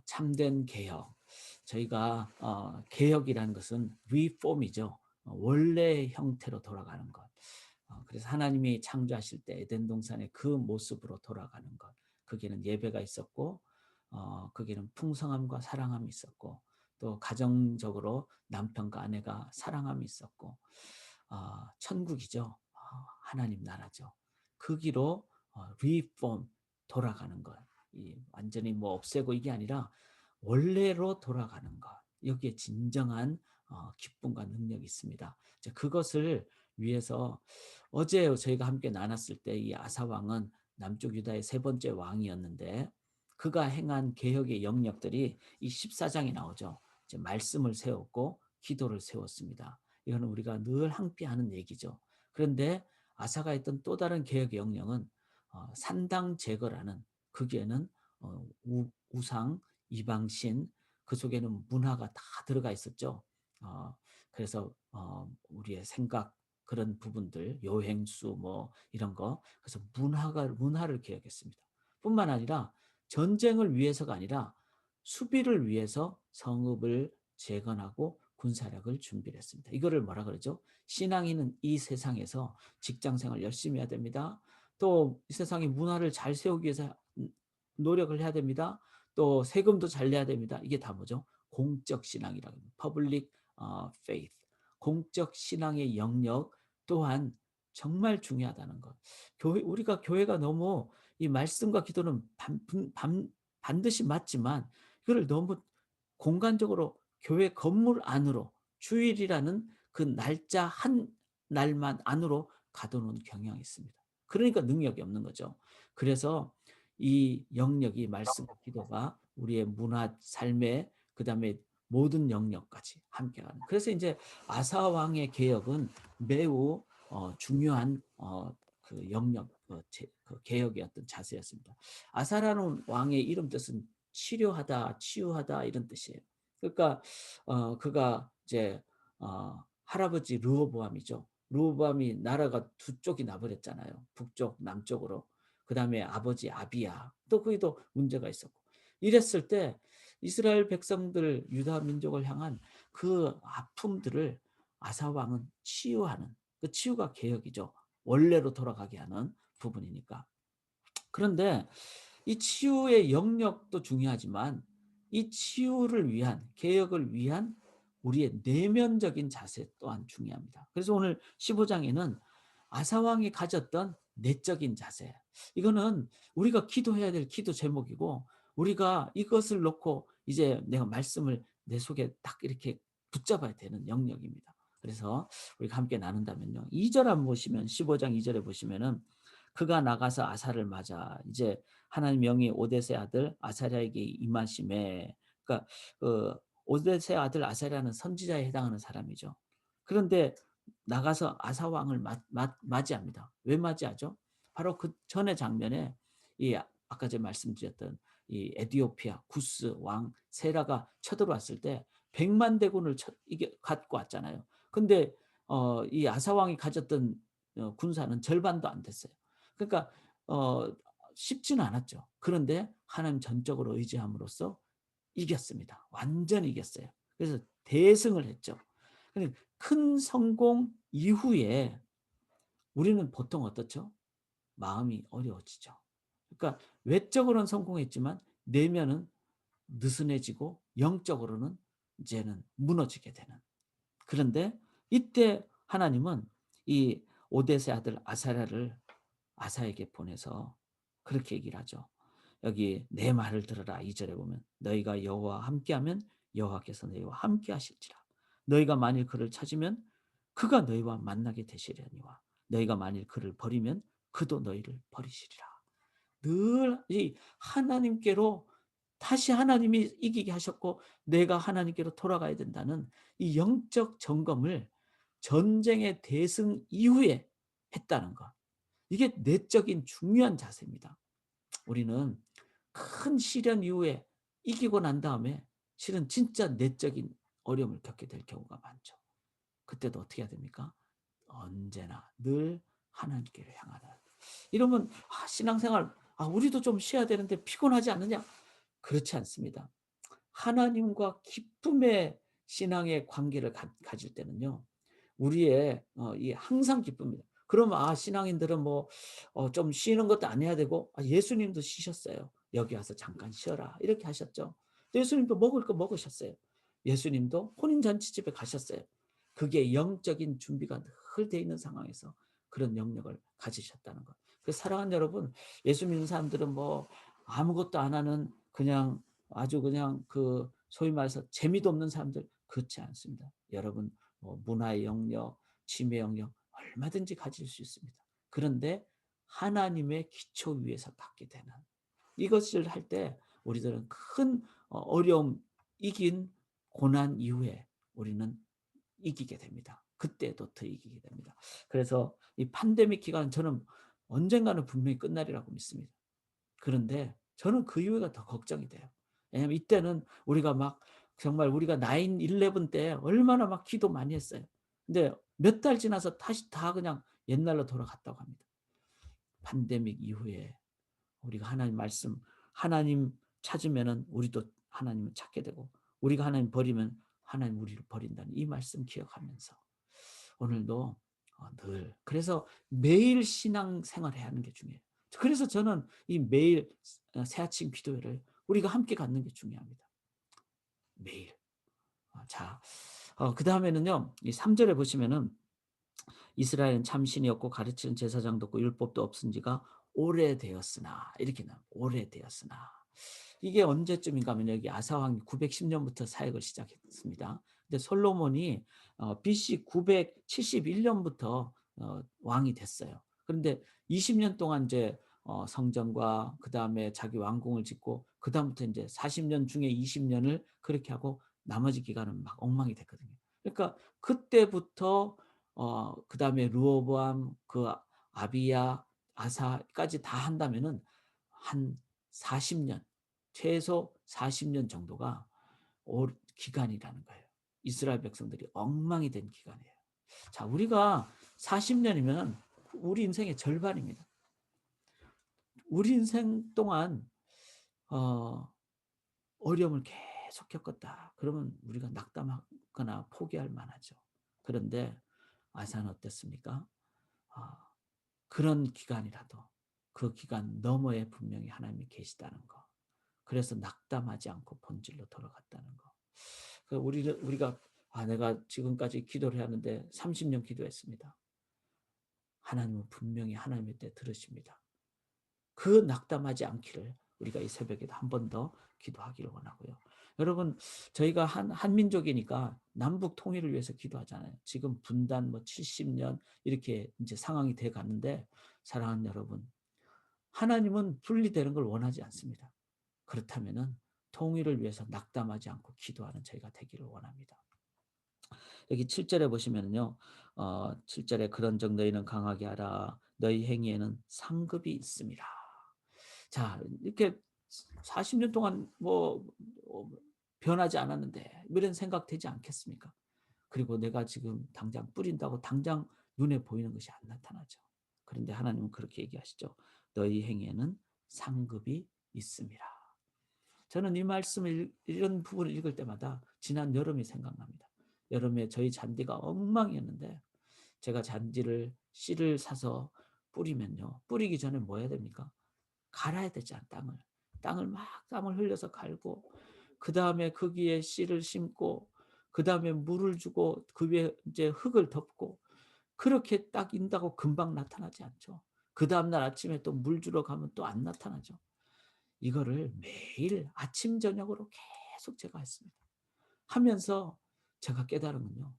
참된 개혁. 저희가 개혁이라는 것은 리폼이죠. 원래의 형태로 돌아가는 것. 그래서 하나님이 창조하실 때 에덴 동산의 그 모습으로 돌아가는 것. 거기는 예배가 있었고 거기는 풍성함과 사랑함이 있었고 또 가정적으로 남편과 아내가 사랑함이 있었고 천국이죠. 하나님 나라죠. 그 길로 리폼 돌아가는 것. 완전히 뭐 없애고 이게 아니라 원래로 돌아가는 것. 여기에 진정한 기쁨과 능력이 있습니다. 그것을 위해서 어제 저희가 함께 나눴을 때 이 아사 왕은 남쪽 유다의 세 번째 왕이었는데 그가 행한 개혁의 영역들이 이 14장에 나오죠. 이제 말씀을 세웠고 기도를 세웠습니다. 이거는 우리가 늘 함께하는 얘기죠. 그런데 아사가 했던 또 다른 개혁의 영역은 산당 제거라는 거기에는 우상, 이방신 그 속에는 문화가 다 들어가 있었죠. 그래서 우리의 생각 그런 부분들 요행수 뭐 이런 거 그래서 문화를 개혁했습니다. 뿐만 아니라 전쟁을 위해서가 아니라 수비를 위해서 성읍을 재건하고 군사력을 준비를 했습니다. 이거를 뭐라 그러죠? 신앙인은 이 세상에서 직장생활 열심히 해야 됩니다. 또 이 세상의 문화를 잘 세우기 위해서 노력을 해야 됩니다. 또 세금도 잘 내야 됩니다. 이게 다 뭐죠? 공적 신앙이라고 합니다. Public faith. 공적 신앙의 영역 또한 정말 중요하다는 것. 우리가 교회가 너무 이 말씀과 기도는 반드시 맞지만 이거를 너무 공간적으로 교회 건물 안으로 주일이라는 그 날짜 한 날만 안으로 가두는 경향이 있습니다. 그러니까 능력이 없는 거죠. 그래서 이 영역이 말씀과 기도가 우리의 문화, 삶의 그다음에 모든 영역까지 함께하는. 그래서 이제 아사 왕의 개혁은 매우 중요한 그 영역, 그 개혁의 어떤 자세였습니다. 아사라는 왕의 이름 뜻은 치료하다, 치유하다 이런 뜻이에요. 그러니까 그가 이제 할아버지 르호보암이죠. 르호보암이 나라가 두 쪽이 나버렸잖아요. 북쪽, 남쪽으로. 그 다음에 아버지 아비야. 또 거기도 문제가 있었고. 이랬을 때 이스라엘 백성들, 유다 민족을 향한 그 아픔들을 아사 왕은 치유하는 그 치유가 개혁이죠. 원래로 돌아가게 하는 부분이니까. 그런데 이 치유의 영역도 중요하지만 이 치유를 위한 개혁을 위한 우리의 내면적인 자세 또한 중요합니다. 그래서 오늘 15장에는 아사왕이 가졌던 내적인 자세. 이거는 우리가 기도해야 될 기도 제목이고 우리가 이것을 놓고 이제 내가 말씀을 내 속에 딱 이렇게 붙잡아야 되는 영역입니다. 그래서 우리가 함께 나눈다면요. 2절 한번 보시면 15장 2절에 보시면은 그가 나가서 아사를 맞아 이제 하나님 명이 오뎃의 아들 아사랴에게 임하심에 그러니까 그 오뎃의 아들 아사랴는 선지자에 해당하는 사람이죠. 그런데 나가서 아사 왕을 맞이합니다. 왜 맞이하죠? 바로 그 전의 장면에 이 아까 제가 말씀드렸던 이 에디오피아 구스 왕 세라가 쳐들어왔을 때 100만 대군을 이게 갖고 왔잖아요. 근데 이 아사 왕이 가졌던 군사는 절반도 안 됐어요. 그러니까 쉽지는 않았죠. 그런데 하나님 전적으로 의지함으로써 이겼습니다. 완전히 이겼어요. 그래서 대승을 했죠. 큰 성공 이후에 우리는 보통 어떻죠? 마음이 어려워지죠. 그러니까 외적으로는 성공했지만 내면은 느슨해지고 영적으로는 이제는 무너지게 되는. 그런데 이때 하나님은 이 오뎃의 아들 아사랴를 아사에게 보내서 그렇게 얘기를 하죠. 여기 내 말을 들어라 2절에 보면 너희가 여호와와 함께하면 여호와께서 너희와 함께 하실지라. 너희가 만일 그를 찾으면 그가 너희와 만나게 되시려니와 너희가 만일 그를 버리면 그도 너희를 버리시리라. 늘 이 하나님께로 다시 하나님이 이기게 하셨고 내가 하나님께로 돌아가야 된다는 이 영적 점검을 전쟁의 대승 이후에 했다는 것. 이게 내적인 중요한 자세입니다. 우리는 큰 시련 이후에 이기고 난 다음에 실은 진짜 내적인 어려움을 겪게 될 경우가 많죠. 그때도 어떻게 해야 됩니까? 언제나 늘 하나님께로 향하다. 이러면 신앙생활 우리도 좀 쉬어야 되는데 피곤하지 않느냐? 그렇지 않습니다. 하나님과 기쁨의 신앙의 관계를 가질 때는요. 우리의 이 항상 기쁩니다. 그러면 신앙인들은 뭐 좀 쉬는 것도 안 해야 되고, 예수님도 쉬셨어요. "여기 와서 잠깐 쉬어라." 이렇게 하셨죠. 예수님도 먹을 거 먹으셨어요. 예수님도 혼인 잔치집에 가셨어요. 그게 영적인 준비가 늘 돼 있는 상황에서 그런 영역을 가지셨다는 것. 그래서 사랑하는 여러분, 예수 믿는 사람들은 뭐 아무것도 안 하는 그냥 아주 그냥 그 소위 말해서 재미도 없는 사람들, 그렇지 않습니다. 여러분, 뭐 문화의 영역, 취미의 영역 얼마든지 가질 수 있습니다. 그런데 하나님의 기초 위에서 갖게 되는 이것을 할 때 우리들은 큰 어려움, 이긴 고난 이후에 우리는 이기게 됩니다. 그때도 더 이기게 됩니다. 그래서 이 팬데믹 기간은 저는 언젠가는 분명히 끝나리라고 믿습니다. 그런데 저는 그 이후가 더 걱정이 돼요. 왜냐하면 이때는 우리가 막 정말 우리가 9/11 때 얼마나 막 기도 많이 했어요. 근데 몇 달 지나서 다시 다 그냥 옛날로 돌아갔다고 합니다. 팬데믹 이후에 우리가 하나님 말씀, 하나님 찾으면은 우리도 하나님을 찾게 되고, 우리가 하나님 버리면 하나님 우리를 버린다는 이 말씀 기억하면서 오늘도 늘 그래서 매일 신앙 생활해야 하는 게 중요해요. 그래서 저는 이 매일 새아침 기도회를 우리가 함께 갖는 게 중요합니다. 매일. 자, 그다음에는요. 이 3 절에 보시면은 "이스라엘은 참신이 없고 가르치는 제사장도 없고 율법도 없은 지가 오래되었으나." 이렇게 나와요. 오래되었으나. 이게 언제쯤인가 하면 여기 아사 왕이 910 년부터 사역을 시작했습니다. 근데 솔로몬이 BC 971 년부터 왕이 됐어요. 그런데 20년 동안 이제 성전과 그다음에 자기 왕궁을 짓고, 그다음부터 인제 40년 중에 20 년을 그렇게 하고 나머지 기간은 막 엉망이 됐거든요. 그러니까 그때부터 그다음에 르호보암, 아비야, 아사까지 다 한다면은 한 40 년, 최소 40년 정도가 기간이라는 거예요. 이스라엘 백성들이 엉망이 된 기간이에요. 자, 우리가 40 년이면 우리 인생의 절반입니다. 우리 인생 동안 어 어려움을 계속 겪었다. 그러면 우리가 낙담하거나 포기할 만하죠. 그런데 아사는 어땠습니까? 아 그런 기간이라도 그 기간 너머에 분명히 하나님이 계시다는 거. 그래서 낙담하지 않고 본질로 돌아갔다는 거. 우리가 내가 지금까지 기도를 하는데 30년 기도했습니다. 하나님은 분명히 하나님의 때 들으십니다. 그 낙담하지 않기를 우리가 이 새벽에도 한 번 더 기도하기를 원하고요. 여러분, 저희가 한민족이니까 남북 통일을 위해서 기도하잖아요. 지금 분단 뭐 70년 이렇게 이제 상황이 돼 가는데, 사랑하는 여러분, 하나님은 분리되는 걸 원하지 않습니다. 그렇다면은 통일을 위해서 낙담하지 않고 기도하는 저희가 되기를 원합니다. 여기 7 절에 보시면은요. 7 절에 "그런즉 너희는 강하게 하라. 너희 행위에는 상급이 있음이라." 자, 이렇게 40년 동안 뭐 변하지 않았는데 뭐 이런 생각 되지 않겠습니까? 그리고 내가 지금 당장 뿌린다고 당장 눈에 보이는 것이 안 나타나죠. 그런데 하나님은 그렇게 얘기하시죠. "너희 행위에는 상급이 있음이라." 저는 이 말씀을 이런 부분을 읽을 때마다 지난 여름이 생각납니다. 여름에 저희 잔디가 엉망이었는데 제가 잔디를 씨를 사서 뿌리면요. 뿌리기 전에 뭐 해야 됩니까? 갈아야 되잖아, 땅을. 땀을 흘려서 갈고, 그다음에 거기에 씨를 심고, 그다음에 물을 주고, 그 위에 이제 흙을 덮고, 그렇게 딱 인다고 금방 나타나지 않죠. 그다음 날 아침에 또 물 주러 가면 또 안 나타나죠. 이거를 매일 아침 저녁으로 계속 제가 했습니다. 하면서 제가 깨달은 건요.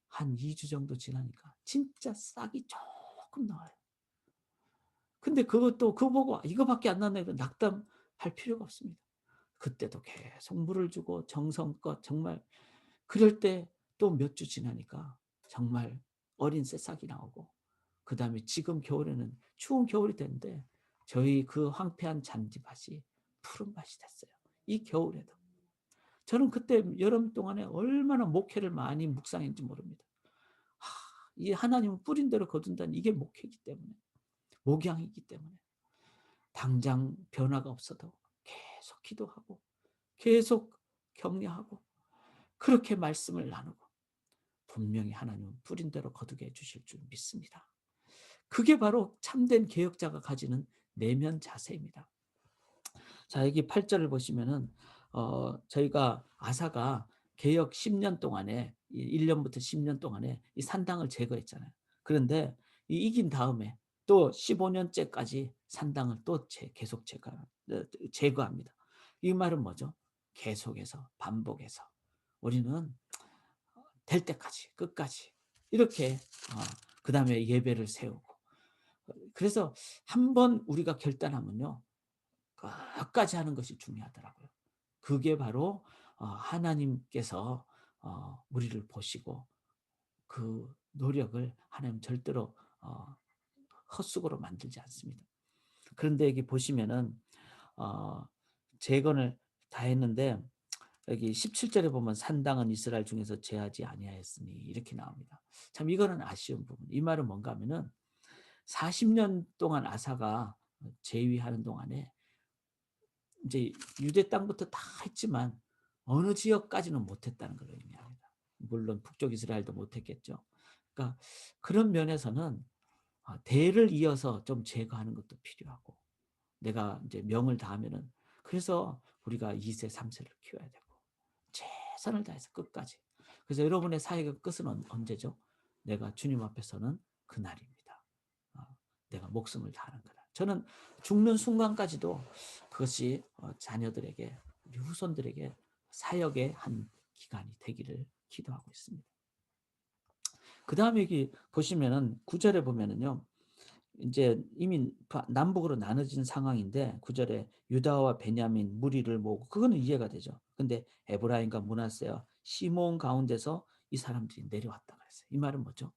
한 2주 정도 지나니까 진짜 싹이 조금 나와요. 근데 그것도 그거 보고 '이거밖에 안 나네.' 낙담할 필요가 없습니다. 그때도 계속 물을 주고 정성껏 정말, 그럴 때 또 몇 주 지나니까 정말 어린 새싹이 나오고, 그다음에 지금 겨울에는 추운 겨울이 됐는데 저희 그 황폐한 잔디밭이 푸른밭이 됐어요, 이 겨울에도. 저는 그때 여름 동안에 얼마나 목회를 많이 묵상했는지 모릅니다. 이 하나님은 뿌린 대로 거둔다는 이게 목회이기 때문에, 목양이기 때문에 당장 변화가 없어도 계속 기도하고 계속 격려하고 그렇게 말씀을 나누고 분명히 하나님은 뿌린 대로 거두게 해 주실 줄 믿습니다. 그게 바로 참된 개혁자가 가지는 내면 자세입니다. 자, 여기 8절을 보시면은 저희가 아사가 개혁 10년 동안에 1년부터 10년 동안에 이 산당을 제거했잖아요. 그런데 이긴 다음에 또 15년째까지 산당을 또 계속 제거합니다. 이 말은 뭐죠? 계속해서 반복해서 우리는 될 때까지 끝까지 이렇게 그다음에 예배를 세우고 그래서 한번 우리가 결단하면요. 끝까지 하는 것이 중요하더라고요. 그게 바로 하나님께서 우리를 보시고 그 노력을 하나님 절대로 헛수고로 만들지 않습니다. 그런데 여기 보시면은 어 재건을 다 했는데 여기 17절에 보면 산당은 이스라엘 중에서 제하지 아니하였으니 이렇게 나옵니다. 참 이거는 아쉬운 부분. 이 말은 뭔가 하면은 40년 동안 아사가 재위하는 동안에 이제 유대 땅부터 다 했지만 어느 지역까지는 못했다는 걸 의미합니다. 물론 북쪽 이스라엘도 못했겠죠. 그러니까 그런 면에서는 대를 이어서 좀 제거하는 것도 필요하고 내가 이제 명을 다하면은 그래서 우리가 2세, 3세를 키워야 되고 최선을 다해서 끝까지. 그래서 여러분의 사역의 끝은 언제죠? 내가 주님 앞에 서는 그날입니다. 내가 목숨을 다하는 그날. 저는 죽는 순간까지도 그것이 자녀들에게 우리 후손들에게 사역의 한 기간이 되기를 기도하고 있습니다. 그다음에 여기 보시면은 9절에 보면은요. 이제 이미 남북으로 나눠진 상황인데 9절에 유다와 베냐민 무리를 모으고 그거는 이해가 되죠. 근데 에브라임과 므낫세와 시몬 가운데서 이 사람들이 내려왔다 그랬어요. 이 말은 뭐죠?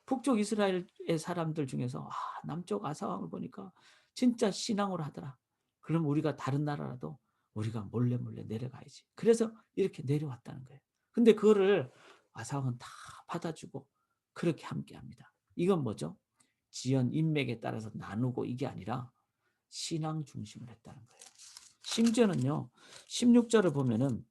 북쪽 이스라엘의 사람들 중에서 남쪽 아사왕을 보니까 진짜 신앙으로 하더라. 그럼 우리가 다른 나라라도 우리가 몰래 내려가야지. 그래서 이렇게 내려왔다는 거예요. 근데 그거를 아사왕은 다 받아주고 그렇게 함께합니다. 이건 뭐죠? 지연 인맥에 따라서 나누고 이게 아니라 신앙 중심을 했다는 거예요. 심지어는요. 16절을 보면은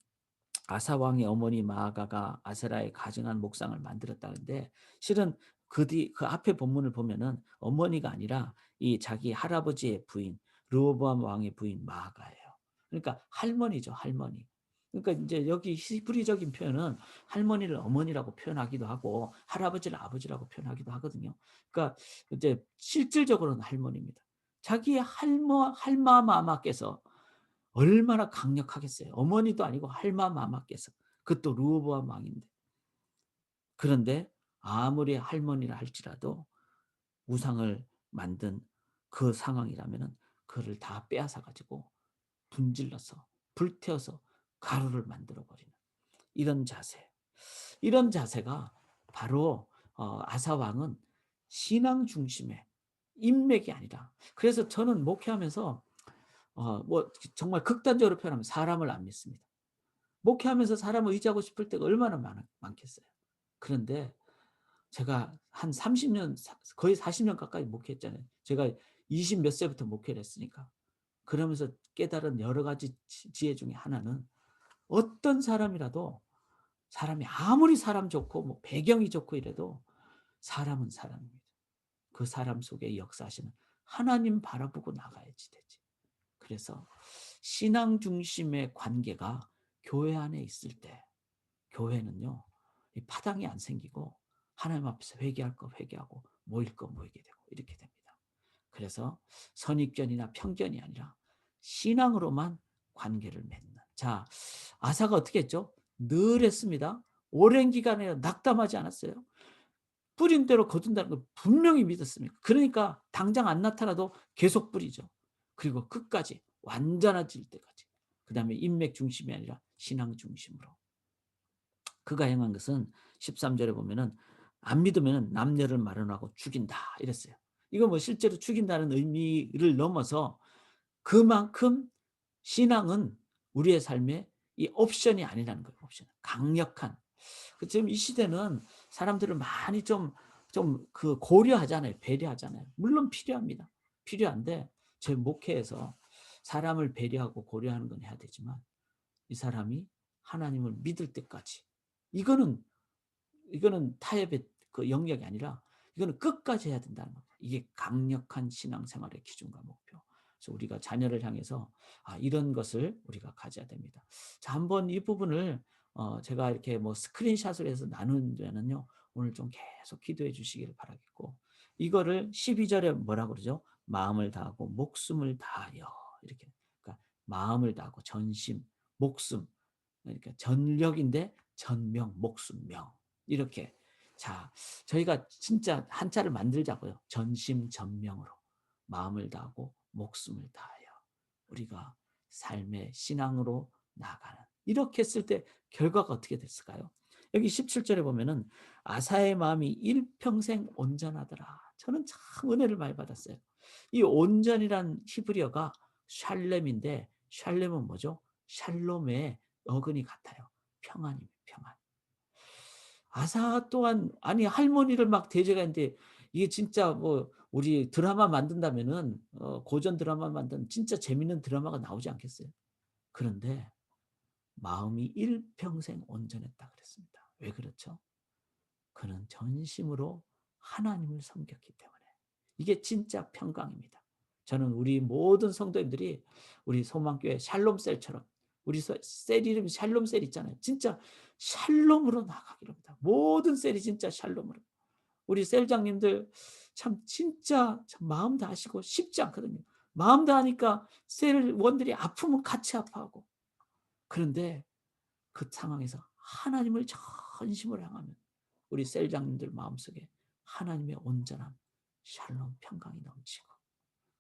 아사 왕의 어머니 마아가가 아세라의 가증한 목상을 만들었다는데 실은 그 앞에 본문을 보면은 어머니가 아니라 이 자기 할아버지의 부인 르호보암 왕의 부인 마아가예요. 그러니까 할머니죠, 할머니. 그러니까 이제 여기 히브리적인 표현은 할머니를 어머니라고 표현하기도 하고 할아버지를 아버지라고 표현하기도 하거든요. 그러니까 이제 실질적으로는 할머니입니다. 자기 할마마마께서 얼마나 강력하겠어요. 어머니도 아니고 할마마마께서. 그것도 르호보암 왕인데. 그런데 아무리 할머니라 할지라도 우상을 만든 그 상황이라면은 그거를 다 빼앗아 가지고 분질러서 불태워서 가루를 만들어 버리는 이런 자세. 이런 자세가 바로 아사 왕은 신앙 중심의 인맥이 아니라 그래서 저는 목회하면서 뭐 정말 극단적으로 표현하면 사람을 안 믿습니다. 목회하면서 사람을 의지하고 싶을 때가 얼마나 많겠어요. 그런데 제가 한 30년 거의 40년 가까이 목회했잖아요. 제가 20 몇 세부터 목회를 했으니까. 그러면서 깨달은 여러 가지 지혜 중에 하나는 어떤 사람이라도 사람이 아무리 사람 좋고 뭐 배경이 좋고 이래도 사람은 사람입니다. 그 사람 속에 역사하시는 하나님 바라보고 나가야지 되지. 그래서 신앙 중심의 관계가 교회 안에 있을 때 교회는요. 이 파당이 안 생기고 하나님 앞에서 회개할 거 회개하고 모일 거 모이게 되고 이렇게 됩니다. 그래서 선입견이나 편견이 아니라 신앙으로만 관계를 맺는. 자, 아사가 어떻게 했죠? 늘 했습니다. 오랜 기간에 낙담하지 않았어요. 뿌린 대로 거둔다는 걸 분명히 믿었습니다. 그러니까 당장 안 나타나도 계속 뿌리죠. 그리고 끝까지 완전해질 때까지. 그다음에 인맥 중심이 아니라 신앙 중심으로. 그가 행한 것은 13절에 보면은 안 믿으면 남녀를 마련하고 죽인다 이랬어요. 이거 뭐 실제로 죽인다는 의미를 넘어서 그만큼 신앙은 우리의 삶에 이 옵션이 아니라는 거예요. 옵션. 강력한. 지금 이 시대는 사람들을 많이 좀 그 고려하잖아요. 배려하잖아요. 물론 필요합니다. 필요한데 제 목회에서 사람을 배려하고 고려하는 건 해야 되지만 이 사람이 하나님을 믿을 때까지. 이거는 타협의 그 영역이 아니라 이거는 끝까지 해야 된다는 겁니다. 이게 강력한 신앙생활의 기준과 목표. 그래서 우리가 자녀를 향해서 이런 것을 우리가 가져야 됩니다. 자, 한번 이 부분을 제가 이렇게 뭐 스크린샷을 해서 나누면은요, 오늘 좀 계속 기도해 주시기를 바라겠고, 이거를 12절에 뭐라 그러죠? 마음을 다하고 목숨을 다하여, 이렇게. 그러니까 마음을 다하고 전심, 목숨, 그러니까 전력인데 전명, 목숨, 명, 이렇게. 자, 저희가 진짜 한자를 만들자고요. 전심전명으로 마음을 다하고 목숨을 다하여 우리가 삶의 신앙으로 나아가는, 이렇게 했을 때 결과가 어떻게 됐을까요? 여기 17절에 보면은 아사의 마음이 일평생 온전하더라. 저는 참 은혜를 많이 받았어요. 이 온전이란 히브리어가 샬렘인데, 샬렘은 뭐죠? 샬롬의 어근이 같아요. 평안입니다. 평안. 아사 또한, 아니 할머니를 막 대적하는데, 이게 진짜 뭐 우리 드라마 만든다면은 고전 드라마 만든 진짜 재밌는 드라마가 나오지 않겠어요? 그런데 마음이 일평생 온전했다 그랬습니다. 왜 그렇죠? 그는 전심으로 하나님을 섬겼기 때문에. 이게 진짜 평강입니다. 저는 우리 모든 성도님들이 우리 소망교회 샬롬셀처럼, 우리 셀 이름이 샬롬셀 있잖아요. 진짜 샬롬으로 나가기로 합니다. 모든 셀이 진짜 샬롬으로. 우리 셀장님들 참 진짜 참 마음 다하시고 쉽지 않거든요. 마음 다하니까 셀원들이 아프면 같이 아파하고. 그런데 그 상황에서 하나님을 전심으로 향하면 우리 셀장님들 마음속에 하나님의 온전함, 샬롬, 평강이 넘치고,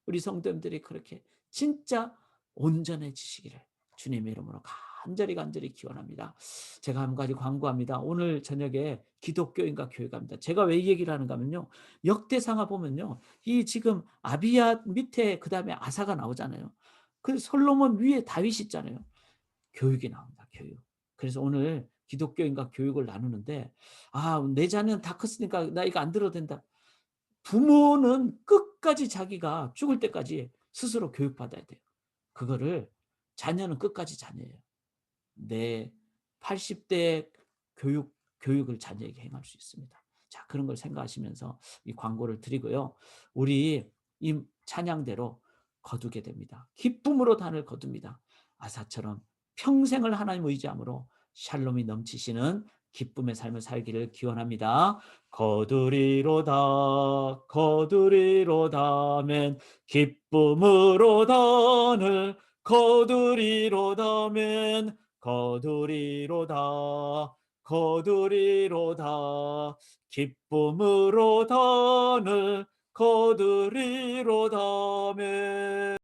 우리 성도님들이 그렇게 진짜 온전해지시기를 주님의 이름으로 간절히 기원합니다. 제가 한 가지 광고합니다. 오늘 저녁에 기독교인과 교회가입니다. 제가 왜 이 얘기를 하는가 하면요, 역대상하 보면요, 이 지금 아비야 밑에 그 다음에 아사가 나오잖아요. 그 솔로몬 위에 다윗이 있잖아요. 교육이 나옵니다. 교육. 그래서 오늘 기독교인과 교육을 나누는데, 내 자녀는 다 컸으니까 나 이거 안 들어도 된다. 부모는 끝까지 자기가 죽을 때까지 스스로 교육받아야 돼요. 그거를, 자녀는 끝까지 자녀예요. 내 80대 교육을 자녀에게 행할 수 있습니다. 자, 그런 걸 생각하시면서 이 광고를 드리고요. 우리 이 찬양대로 거두게 됩니다. 기쁨으로 단을 거둡니다. 아사처럼 평생을 하나님 의지함으로 샬롬이 넘치시는 기쁨의 삶을 살기를 기원합니다. 거두리로다 기쁨으로 단을 거두리로다 기쁨으로 단을 거두리로다멘.